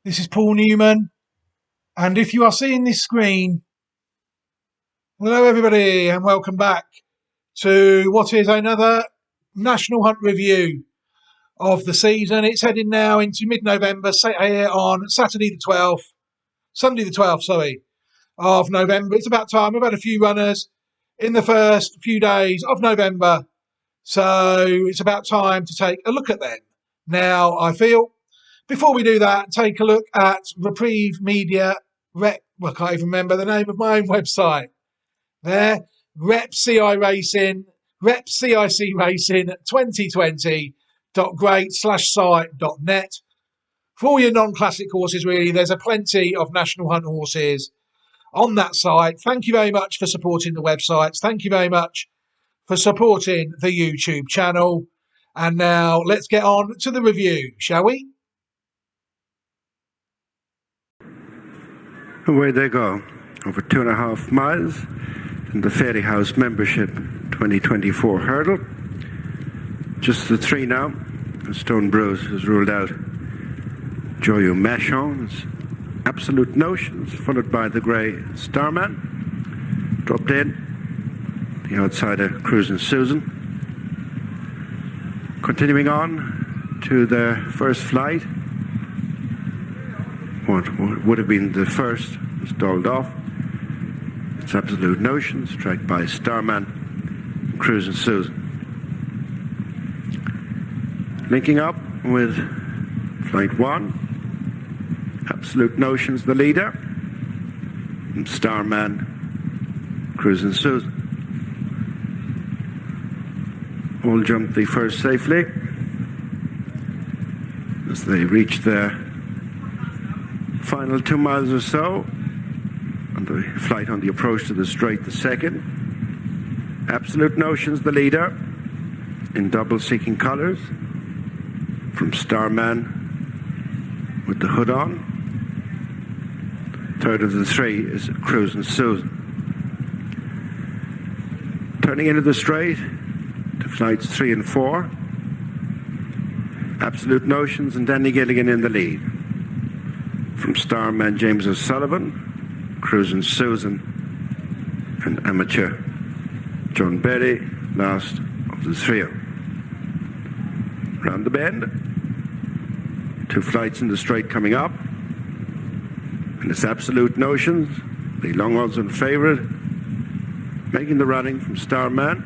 This is Paul Newman, and if you are seeing this screen, hello everybody, and welcome back to what is another National Hunt review of the season. It's heading now into mid-November, here on Sunday the 12th, of November. It's about time. We've had a few runners in the first few days of November, so it's about time to take a look at them. Now, I feel, before we do that, take a look at Reprieve Media I can't even remember the name of my own website. There, RepCIC Racing 2020.great/site.net. For all your non-classic horses, really, there's a plenty of National Hunt horses on that site. Thank you very much for supporting the websites. Thank you very much for supporting the YouTube channel. And now let's get on to the review, shall we? Away they go, over 2.5 miles in the Fairy House Membership 2024 hurdle. Just the three now. Stone Bruce has ruled out Joyeux Machon's Absolute Notions, followed by the grey Starman. Dropped in, the outsider Cruising Susan. Continuing on to the first flight. What would have been the first was stalled off. It's Absolute Notions, tracked by Starman, Cruising Susan. Linking up with Flight 1, Absolute Notions the leader, and Starman, Cruising Susan. All jumped the first safely as they reached their final 2 miles or so, and the flight on the approach to the straight the second. Absolute Notions the leader in double seeking colours from Starman with the hood on. Third of the three is Cruising Susan. Turning into the straight to flights 3 and 4. Absolute Notions and Danny Gilligan in the lead. From Starman James O'Sullivan, Cruising Susan, and amateur John Berry, last of the trio. Round the bend, 2 flights in the straight coming up, and it's Absolute Notions, the long odds on favourite, making the running from Starman.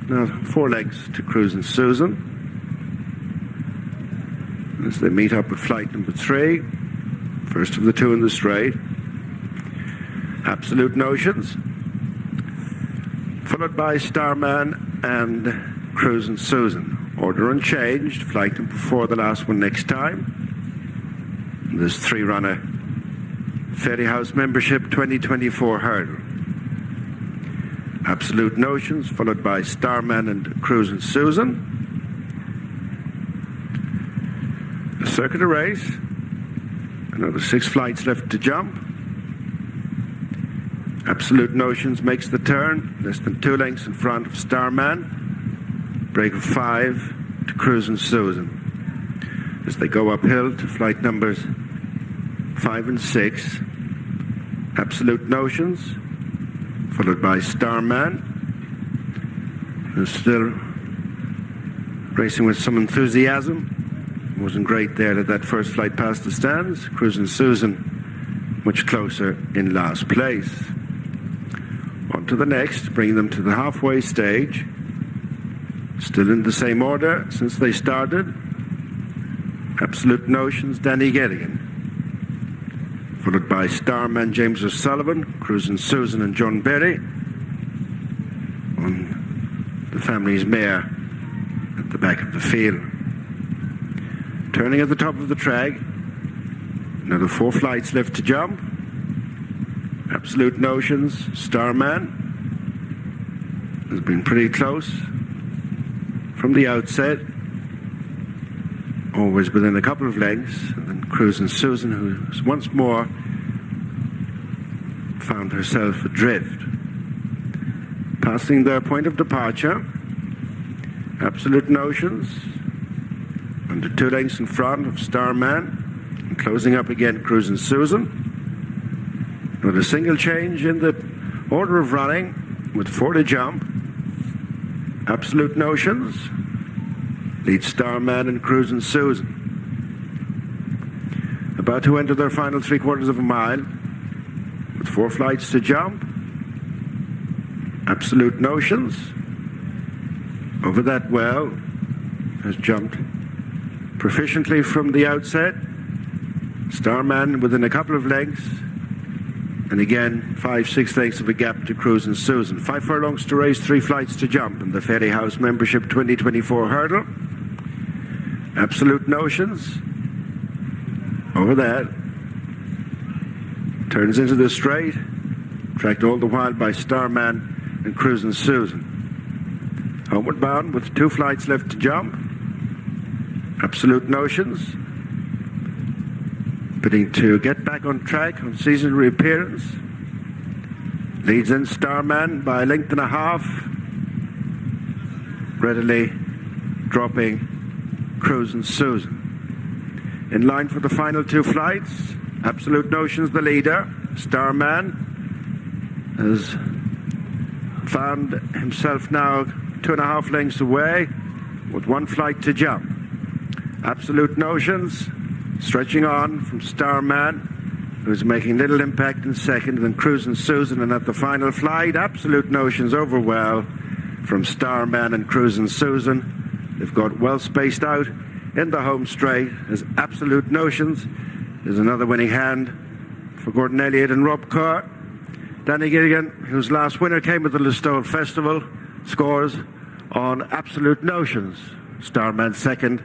Now 4 lengths to Cruising Susan as they meet up with flight number 3. First of the 2 in the straight. Absolute Notions, followed by Starman and Cruising Susan. Order unchanged, flight number 4, the last one next time. This 3-runner Fairy House Membership 2024 hurdle. Absolute Notions, followed by Starman and Cruising Susan. A circular race. Another 6 flights left to jump. Absolute Notions makes the turn, less than 2 lengths in front of Starman. Break of 5 to Cruising Susan as they go uphill to flight numbers 5 and 6. Absolute Notions, followed by Starman, who's still racing with some enthusiasm. Wasn't great there at that first flight past the stands. Cruising Susan much closer in last place. On to the next, bringing them to the halfway stage. Still in the same order since they started. Absolute Notions, Danny Gilligan, followed by Starman James O'Sullivan, Cruising Susan and John Berry on the family's mare at the back of the field. Turning at the top of the track, another 4 flights left to jump. Absolute Notions, Starman has been pretty close from the outset, always within a couple of lengths, and then Cruising Susan, who's once more found herself adrift. Passing their point of departure, Absolute Notions under 2 lengths in front of Starman, Closing up again, Cruising Susan. With a single change in the order of running, with 4 to jump. Absolute Notions leads Starman and Cruising Susan. About to enter their final 3/4 of a mile, with 4 flights to jump. Absolute Notions over that well has jumped proficiently from the outset. Starman within a couple of lengths, and again 5-6 lengths of a gap to Cruising Susan. 5 furlongs to race, 3 flights to jump in the Ferry House Membership 2024 hurdle. Absolute Notions over that turns into the straight, tracked all the while by Starman and Cruising Susan. Homeward bound with 2 flights left to jump. Absolute Notions bidding to get back on track on season reappearance. Leads in Starman by a length and a half, readily dropping Cruising Susan. In line for the final 2 flights, Absolute Notions the leader. Starman has found himself now 2.5 lengths away with 1 flight to jump. Absolute Notions stretching on from Starman, who's making little impact in second, and then Cruising Susan, and at the final flight, Absolute Notions over well from Starman and Cruising Susan. They've got well spaced out in the home straight, as Absolute Notions is another winning hand for Gordon Elliott and Rob Kerr. Danny Gilligan, whose last winner came at the Listowel Festival, scores on Absolute Notions. Starman second,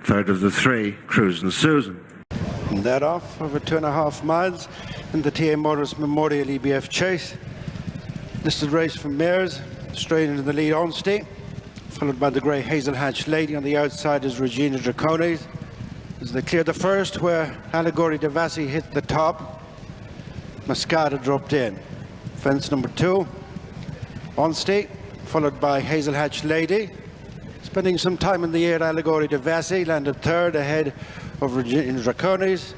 third of the 3, Cruising Susan. And that off over 2.5 miles in the TA Motors Memorial EBF Chase. Listed race from Mares, straight into the lead Onstey, followed by the grey Hazel Hatch Lady. On the outside is Regina Draconis. As they cleared the first, where Allegory Devassi hit the top, Mascada dropped in. Fence number 2, Onstey, followed by Hazel Hatch Lady. Spending some time in the air, Allegory Devassi landed 3rd ahead of Regina Draconis.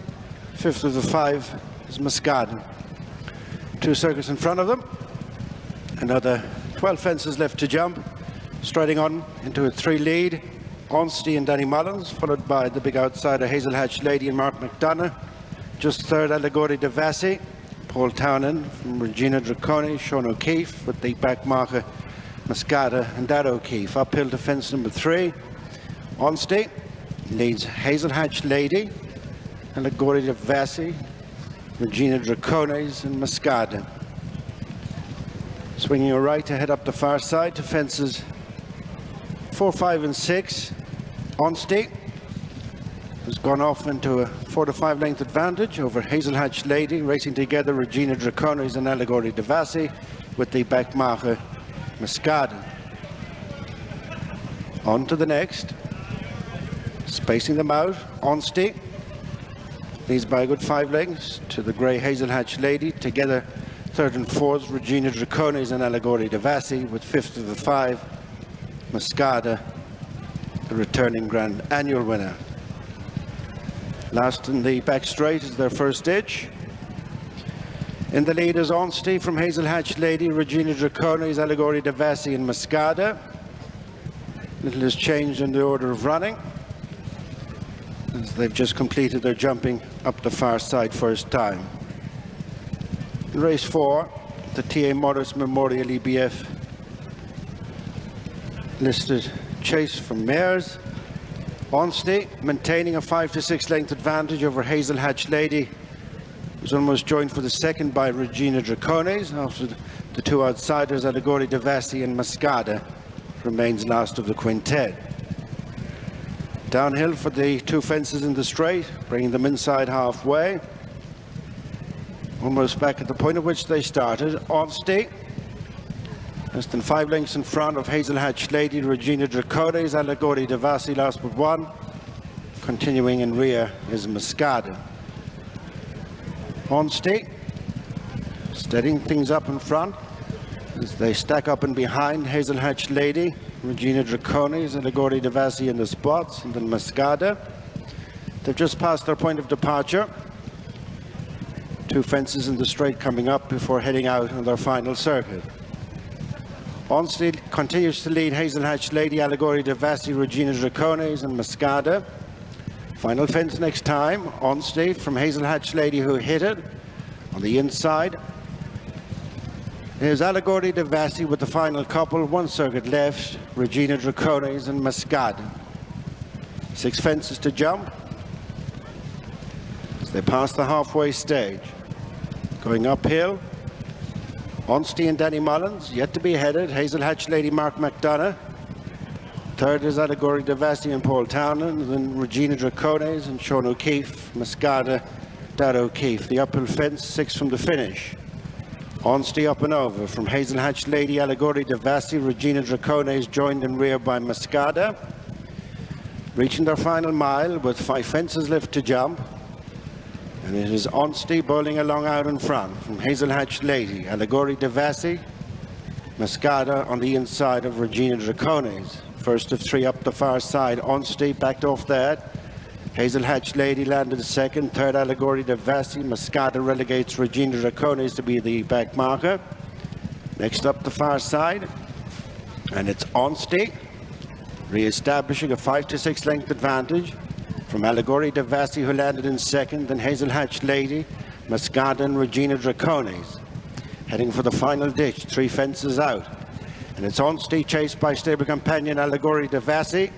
5th of the 5 is Mascada. 2 circuits in front of them. Another 12 fences left to jump. Striding on into a 3 lead, Onstey and Danny Mullins, followed by the big outsider Hazel Hatch Lady and Mark McDonough. Just 3rd, Allegory Devassi. Paul Townend from Regina Draconis, Sean O'Keefe with the back marker Mascada and Dad O'Keefe. Uphill to fence number 3. Onstey leads Hazel Hatch Lady, Allegory Devassi, Regina Draconis and Mascada. Swinging your right to head up the far side to fences 4, 5 and 6. Onstey has gone off into a 4 to 5 length advantage over Hazel Hatch Lady, racing together Regina Draconis and Allegory Devassi with the back marker Mascada. On to the next. Spacing them out, Onstey leads by a good 5 lengths to the grey Hazel Hatch Lady. Together 3rd and 4th, Regina Draconis and Allegory Devassi, with 5th of the 5, Mascada, the returning Grand Annual winner. Last in the back straight is their first ditch. In the lead is Onstey from Hazel Hatch Lady, Regina Draconis, Allegory Devassi and Mascada. Little has changed in the order of running, as they've just completed their jumping up the far side first time. In race 4, the TA Motors Memorial EBF listed chase from Mares. Onstey maintaining a 5 to 6 length advantage over Hazel Hatch Lady, was almost joined for the second by Regina Draconis. After the 2 outsiders, Allegory Devassi and Mascada, remains last of the quintet. Downhill for the 2 fences in the straight, bringing them inside halfway. Almost back at the point at which they started. Onstey, less than 5 lengths in front of Hazel Hatch Lady, Regina Draconis, Allegory Devassi last but 1. Continuing in rear is Mascada. Onstey steadying things up in front as they stack up and behind Hazel Hatch Lady, Regina Draconis, Allegory Devassi in the spots, and then Mascada. They've just passed their point of departure. 2 fences in the straight coming up before heading out on their final circuit. Onstead continues to lead Hazel Hatch Lady, Allegory de Vassi, Regina Dracones and Mascada. Final fence next time. Onstead from Hazel Hatch Lady, who hit it on the inside. Here's Allegory de Vassi with the final couple. 1 circuit left. Regina Dracones and Mascada. 6 fences to jump as they pass the halfway stage. Going uphill, Onstead and Danny Mullins, yet to be headed. Hazel Hatch Lady, Mark McDonough. Third is Allegory de Vassi and Paul Townend. And then Regina Dracones and Sean O'Keefe. Mascada, Dad O'Keefe. The uphill fence, 6 from the finish. Onstead up and over from Hazel Hatch Lady, Allegory de Vassi. Regina Dracones joined in rear by Mascada. Reaching their final mile with 5 fences left to jump. And it is Onstead bowling along out in front from Hazel Hatch Lady, Allegory de Vassi, Mascada on the inside of Regina Dracones. First of 3 up the far side. Onstead backed off that. Hazel Hatch Lady landed second. Third, Allegory de Vassi. Mascada relegates Regina Dracones to be the back marker. Next up the far side. And it's Onstead re-establishing a 5 to 6 length advantage from Allegory de Vassi, who landed in second, then Hazel Hatch Lady, Mascada and Regina Dracones. Heading for the final ditch, 3 fences out. And it's Onstead chased by stable companion Allegory de Vassi,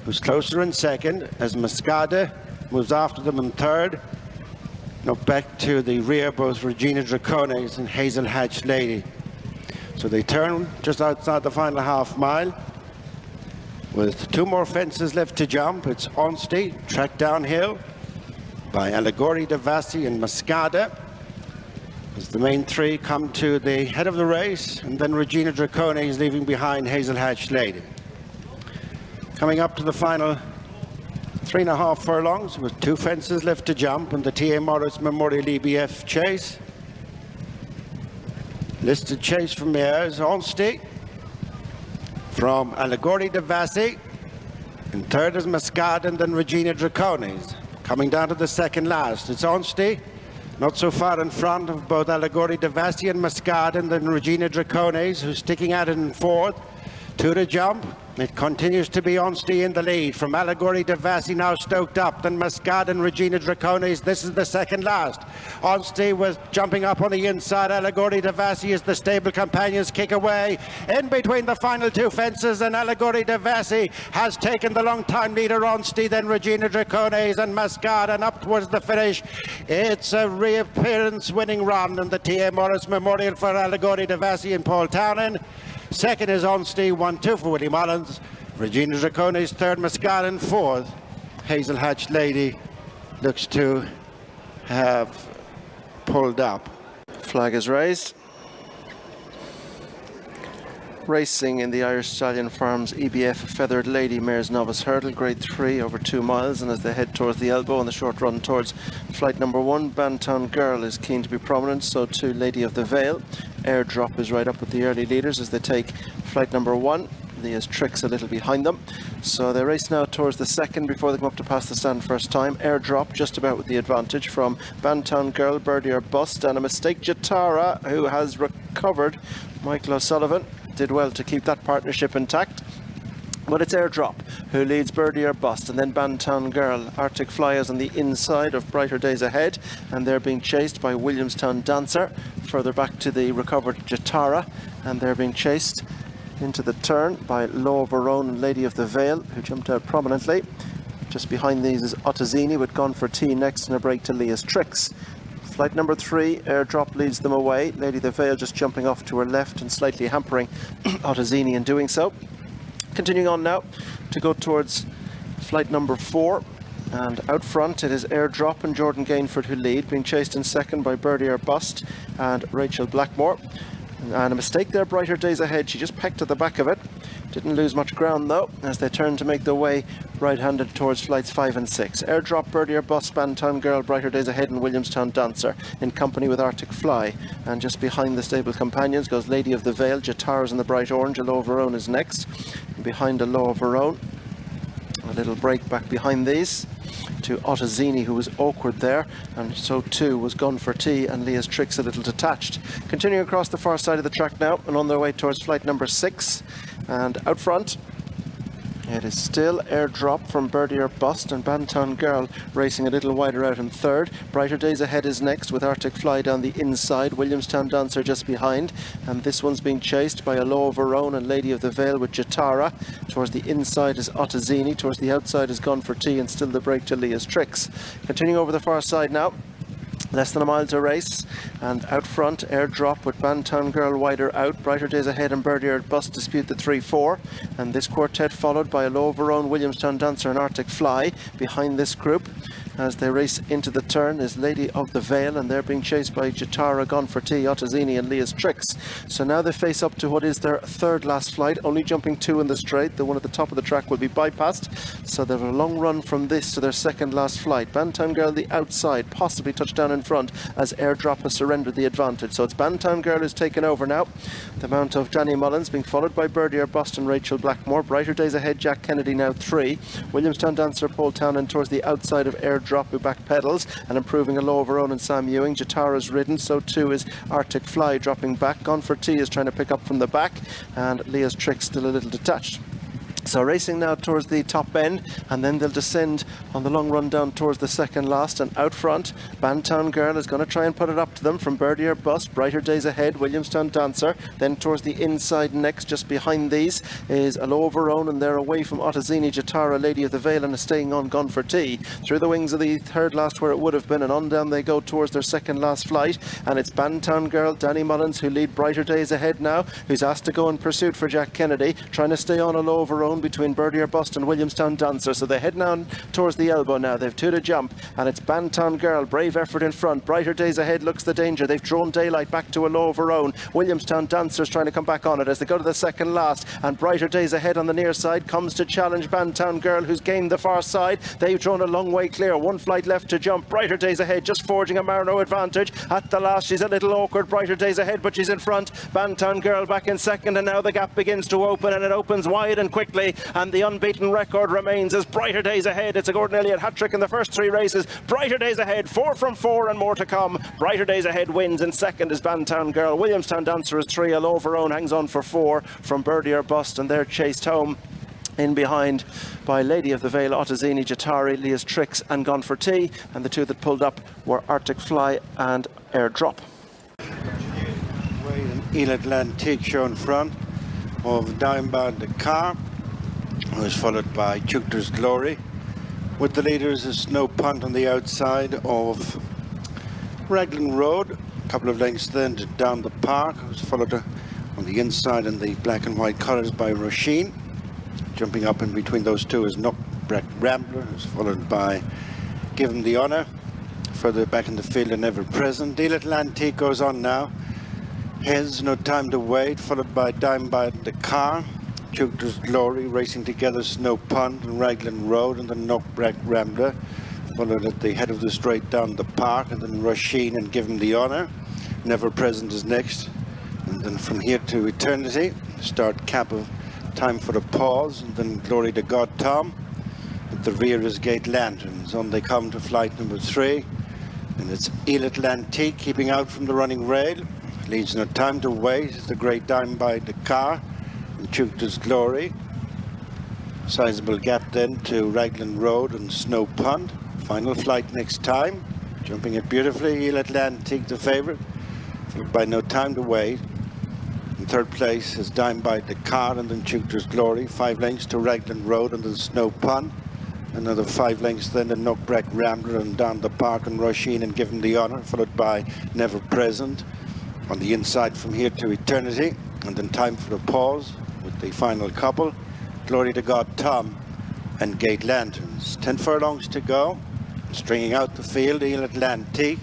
who's closer in second, as Mascada moves after them in third. Now back to the rear, both Regina Dracones and Hazel Hatch Lady. So they turn just outside the final half mile. With 2 more fences left to jump, it's Onstead, tracked downhill by Allegory de Vassi and Mascada. As the main 3 come to the head of the race, and then Regina Dracones leaving behind Hazel Hatch Lady. Coming up to the final 3.5 furlongs with 2 fences left to jump, and the T.A. Morris Memorial EBF chase. Listed chase from there is Onstead from Allegory de Vassi, and third is Mascada, and then Regina Dracones. Coming down to the second last, it's Onstead, not so far in front of both Allegory de Vassi and Mascada, and then Regina Dracones, who's sticking at it in fourth. 2 to jump. It continues to be Onstead in the lead from Allegory de Vassi, now stoked up, then Mascada and Regina Dracones. This is the second last. Onstead was jumping up on the inside. Allegory de Vassi as the stable companions kick away in between the final 2 fences, and Allegory de Vassi has taken the long time leader. Onstead, then Regina Dracones and Mascada, and up towards the finish. It's a reappearance winning run in the T.A. Morris Memorial for Allegory de Vassi and Paul Townend. Second is Onstead, 1-2 for Willie Mullins. Regina Dracones third, Mascada in fourth. Hazel Hatch Lady looks to have pulled up. Flag is raised. Racing in the Irish Stallion Farms EBF Feathered Lady Mares Novice Hurdle, grade 3 over 2 miles, and as they head towards the elbow on the short run towards flight number 1, Bantown Girl is keen to be prominent, so too Lady of the Vale. Airdrop is right up with the early leaders as they take flight number 1. There's Tricks a little behind them, so they race now towards the second before they come up to pass the stand first time. Airdrop just about with the advantage from Bantown Girl, Birdie or Bust, and a mistake Jatara, who has recovered. Michael O'Sullivan did well to keep that partnership intact. But it's Airdrop who leads Birdie or Bust, and then Bantown Girl. Arctic Flyers on the inside of Brighter Days Ahead, and they're being chased by Williamstown Dancer further back to the recovered Jatara, and they're being chased into the turn by Law Barone and Lady of the Vale, who jumped out prominently. Just behind these is Ottazini with Gone for Tea next, and a break to Leah's Tricks. Flight number 3, Airdrop leads them away. Lady of the Vale just jumping off to her left and slightly hampering Ottazini in doing so. Continuing on now to go towards flight number 4, and out front it is Airdrop and Jordan Gainford who lead, being chased in second by Birdie or Bust and Rachel Blackmore. And a mistake there, Brighter Days Ahead. She just pecked at the back of it. Didn't lose much ground though as they turn to make their way right-handed towards flights 5 and 6. Airdrop, Birdie or Bust, Bantown Girl, Brighter Days Ahead and Williamstown Dancer in company with Arctic Fly. And just behind the stable companions goes Lady of the Vale. Jatara's in the bright orange. A Law of Verone is next. And behind a Law of Verone, a little break back behind these. to Ottazini, who was awkward there, and so too was Gun for Tea and Leah's Tricks a little detached. Continuing across the far side of the track now and on their way towards flight number 6, and out front it is still Airdrop from Birdie or Bust, and Banton Girl racing a little wider out in third. Brighter Days Ahead is next with Arctic Fly down the inside. Williamstown Dancer just behind, and this one's being chased by Aloha Verone and Lady of the Vale with Jatara. Towards the inside is Ottazini, towards the outside is Gun for Tea, and still the break to Leah's Tricks. Continuing over the far side now. Less than a mile to race, and out front Airdrop with Banton Girl wider out. Brighter Days Ahead and Birdie or Bust dispute the 3-4, and this quartet followed by Aloha Verone, Williamstown Dancer and Arctic Fly. Behind this group as they race into the turn is Lady of the Vale, and they're being chased by Jatara, Gun for Tea, Ottazini and Leah's Tricks. So now they face up to what is their third last flight, only jumping 2 in the straight. The one at the top of the track will be bypassed, so they have a long run from this to their second last flight. Banton Girl the outside, possibly touchdown in front as Airdrop has surrendered the advantage. So it's Banton Girl who's taken over now. The mount of Danny Mullins being followed by Birdie or Bust and Rachel Blackmore. Brighter Days Ahead, Jack Kennedy now 3. Williamstown Dancer, Paul Townend towards the outside of Airdrop, who back pedals and improving Aloha Verone and Sam Ewing. Jatara's ridden, so too is Arctic Fly dropping back. Gun for Tea is trying to pick up from the back, and Leah's Tricks still a little detached. So racing now towards the top end, and then they'll descend on the long run down towards the second last. And out front, Banton Girl is going to try and put it up to them from Birdie or Bust. Brighter Days Ahead, Williamstown Dancer. Then towards the inside next, just behind these, is Aloha Verone, and they're away from Ottazini, Jatara, Lady of the Vale, and is staying on Gun for Tea. Through the wings of the third last where it would have been, and on down they go towards their second last flight. And it's Banton Girl, Danny Mullins, who lead Brighter Days Ahead now, who's asked to go in pursuit for Jack Kennedy, trying to stay on Aloha Verone between Birdie or Bust and Williamstown Dancer. So they head now towards the elbow now. They've 2 to jump, and it's Banton Girl, brave effort in front. Brighter Days Ahead looks the danger. They've thrown daylight back to Aloha Verone. Williamstown Dancer's trying to come back on it as they go to the second last, and Brighter Days Ahead on the near side comes to challenge Banton Girl, who's gained the far side. They've drawn a long way clear. 1 flight left to jump. Brighter Days Ahead just forging a Marno advantage. At the last she's a little awkward, Brighter Days Ahead, but she's in front. Banton Girl back in second, and now the gap begins to open, and it opens wide and quickly, and the unbeaten record remains as Brighter Days Ahead. It's a Gordon Elliott hat-trick in the first 3 races. Brighter Days Ahead, 4 from 4 and more to come. Brighter Days Ahead wins. In second is Banton Girl. Williamstown Dancer is 3. Aloha Verone hangs on for 4 from Birdie or Bust, and they're chased home in behind by Lady of the Vale, Ottazini, Jatari, Leah's Tricks and Gun for Tea, and the 2 that pulled up were Arctic Fly and Airdrop. Il Atlantique show in front of Dimebag the car, who is followed by Chukter's Glory. With the leaders is Snow Punt on the outside of Raglan Road. A couple of lengths then to Down the Park, who's followed on the inside in the black and white colours by Roisin. Jumping up in between those 2 is Knockbrack Rambler, who's followed by Give Him the Honour. Further back in the field and Ever Present. Il Atlantique goes on now. Hez, No Time to Wait, followed by Dimebag the car. Chukter's Glory racing together, Snow Punt and Raglan Road, and then Knockbrack Rambler, followed at the head of the straight Down the Park, and then Roisin and Give Him the Honour. Never Present is next, and then From Here to Eternity, start cap of Time for a Pause, and then Glory to God Tom. At the rear is Gate Lanterns. On they come to flight number 3, and it's Il Atlantique keeping out from the running rail. Leads No Time to Wait, the great Dimebag the car, and Chukter's Glory. Sizable gap then to Raglan Road and Snow Punt. Final flight next time. Jumping it beautifully, Il Atlantique the favourite, followed by No Time to Wait. In third place is Dimebag the car, and then Chukter's Glory. 5 lengths to Raglan Road and then Snow Punt. Another 5 lengths then to Knockbrack Rambler and Down the Park and Roisin and Give Him the Honour, followed by Never Present. On the inside From Here to Eternity, and then Time for a Pause with the final couple, Glory to God Tom and Gate Lanterns. 10 furlongs to go. Stringing out the field, Il Atlantique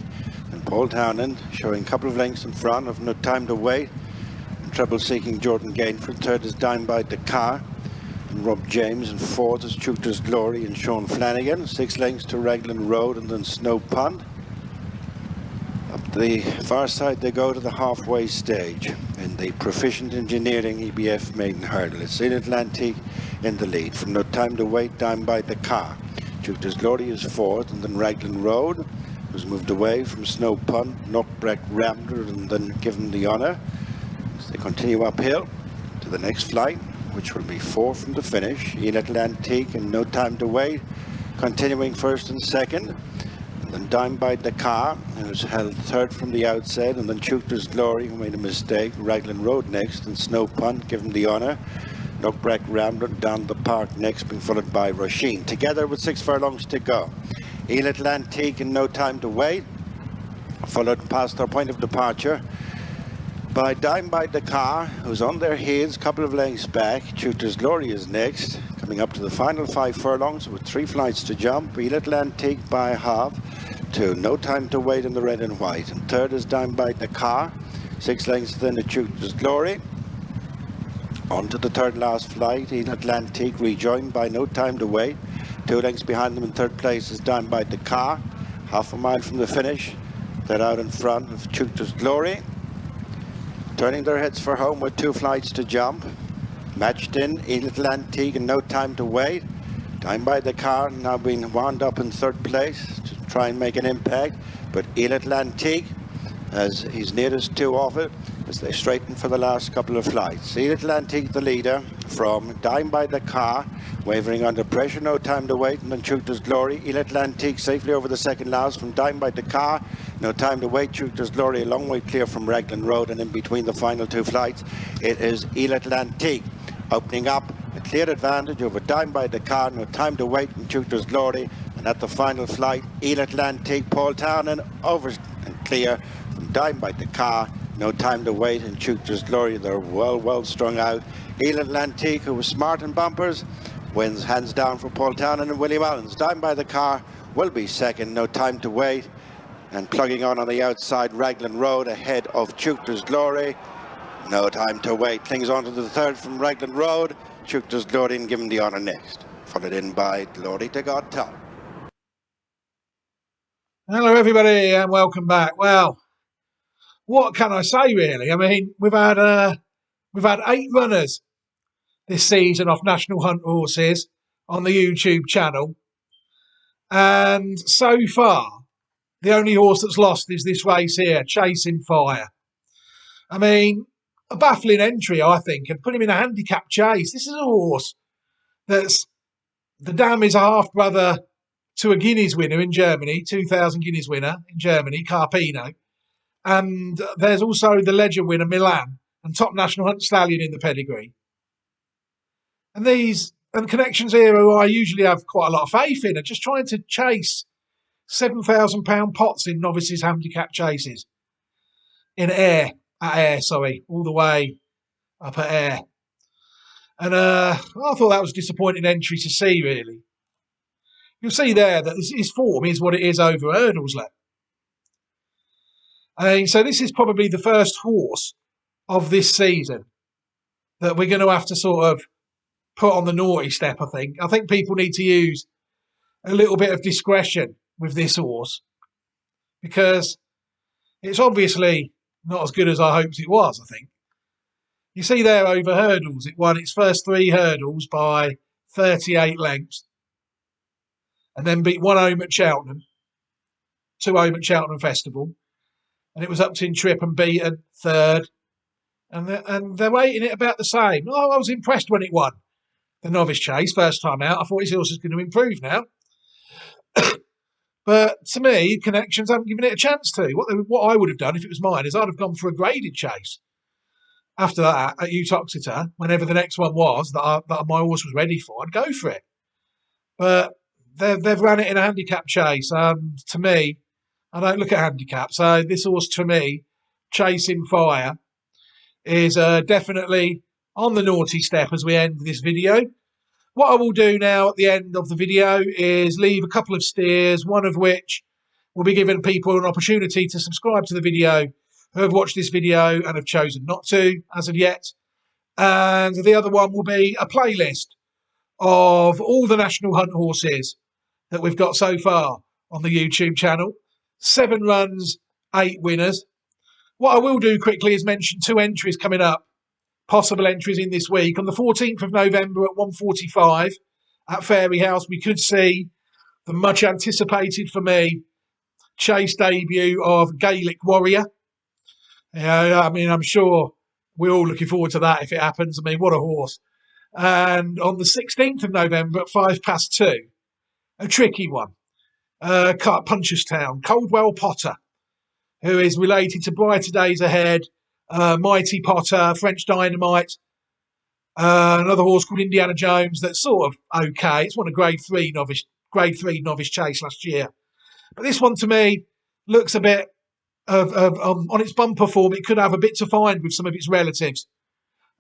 and Paul Townend showing a couple of lengths in front of No Time to Wait. And trouble-seeking Jordan Gainford. Third is Dimebag the car and Rob James, and fourth is Chukter's Glory and Sean Flanagan. 6 lengths to Raglan Road and then Snow Punt. Up the far side they go to the halfway stage in the Proficient Engineering EBF Maiden Hurdle. It's Il Atlantique in the lead. From No Time to Wait, Dimebag the car. Jupiter's Glory is fourth, and then Raglan Road was moved away from Snow Punt, Knockbrack Rambler, and then given the honour as they continue uphill to the next flight, which will be 4 from the finish. Il Atlantique and No Time to Wait continuing first and second, and then Dime by Dakar, who was held third from the outset, and then Jupiter's Glory, who made a mistake. Raglan Road next, and Snow Punt given the honour. Knockbrack Rambler down the park next, being followed by Rasheen, together with 6 furlongs to go. Il Atlantique and No Time to Wait, followed past their point of departure by Dime by Dakar, who's on their heels, couple of lengths back. Jupiter's Glory is next, coming up to the final 5 furlongs with 3 flights to jump. Il Atlantique by half to No Time to Wait in the red and white, and third is Dime by Dakar, 6 lengths then to Jupiter's Glory. On to the third last flight, Il Atlantique rejoined by No Time to Wait. 2 lengths behind them in third place is Dime by Dakar. Half a mile from the finish, they're out in front of Jupiter's Glory, turning their heads for home with 2 flights to jump. Matched in Il Atlantique and No Time to Wait. Dime by Dakar now being wound up in third place to try and make an impact, but Il Atlantique, as he's nearest 2 off it, as they straighten for the last couple of flights. Il Atlantique the leader from Dime by Dakar, wavering under pressure, No Time to Wait, and then Jupiter's Glory. Il Atlantique safely over the second last from Dime by Dakar, No Time to Wait, Jupiter's Glory a long way clear from Raglan Road, and in between the final 2 flights it is Il Atlantique opening up a clear advantage over Dime by Dakar, No Time to Wait, and Jupiter's Glory. And at the final flight, Il Atlantique, Paul Townend over and clear from Dime by Dakar, No Time to Wait, and Jupiter's Glory. They're well strung out. Il Atlantique, who was smart in bumpers, wins hands down for Paul Townend and Willie Mullins. Dime by Dakar will be second, No Time to Wait, and plugging on the outside, Raglan Road ahead of Jupiter's Glory. No Time to Wait clings on to the third from Raglan Road. Jupiter's Glory and given the honour next, followed in by Glory to God Top. Hello, everybody, and welcome back. Well, what can I say, really? I mean, we've had 8 runners this season off National Hunt horses on the YouTube channel, and so far, the only horse that's lost is this race here, Chasing Fire. I mean, a baffling entry, I think, and put him in a handicap chase. This is a horse that's, the dam is a half-brother to a Guineas winner in Germany, 2,000 Guineas winner in Germany, Carpino. And there's also the Ledger winner, Milan, and top National Hunt stallion in the pedigree. And these connections here, who I usually have quite a lot of faith in, are just trying to chase £7,000 pots in novices handicap chases. In air, all the way up at air. And I thought that was a disappointing entry to see, really. You'll see there that his form is what it is over hurdles. So this is probably the first horse of this season that we're going to have to sort of put on the naughty step, I think. I think people need to use a little bit of discretion with this horse because it's obviously not as good as I hoped it was, I think. You see there over hurdles, it won its first 3 hurdles by 38 lengths and then beat 1 home at Cheltenham, 2 home at Cheltenham Festival, and it was up to trip and beaten third, and they're rating it about the same. Oh, I was impressed when it won the novice chase first time out. I thought his horse is going to improve now. But to me, connections haven't given it a chance to. What I would have done if it was mine is I'd have gone for a graded chase after that at Utoxeter, whenever the next one was that my horse was ready for. I'd go for it. But they've ran it in a handicap chase. To me, I don't look at handicap. So this horse, to me, Chasing Fire, is definitely on the naughty step as we end this video. What I will do now at the end of the video is leave a couple of steers, one of which will be giving people an opportunity to subscribe to the video who have watched this video and have chosen not to as of yet. And the other one will be a playlist of all the National Hunt horses that we've got so far on the YouTube channel. 7 runs, 8 winners. What I will do quickly is mention 2 entries coming up. Possible entries in this week. On the 14th of November at 1:45 at Fairy House, we could see the much anticipated for me chase debut of Gaelic Warrior. I mean, I'm sure we're all looking forward to that if it happens. I mean, what a horse. And on the 16th of November at 2:05, a tricky one. Punchestown, Coldwell Potter, who is related to Brighter Days Ahead, Mighty Potter, French Dynamite, another horse called Indiana Jones that's sort of okay. It's won a grade three novice chase last year. But this one to me looks a bit on its bumper form. It could have a bit to find with some of its relatives,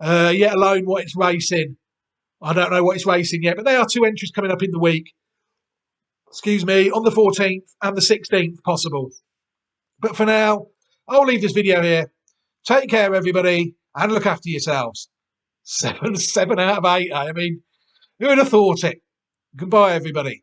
yet alone what it's racing. I don't know what it's racing yet, but there are 2 entries coming up in the week. Excuse me, on the 14th and the 16th possible. But for now, I'll leave this video here. Take care, everybody, and look after yourselves. 7 out of 8. I mean, who would have thought it? Goodbye, everybody.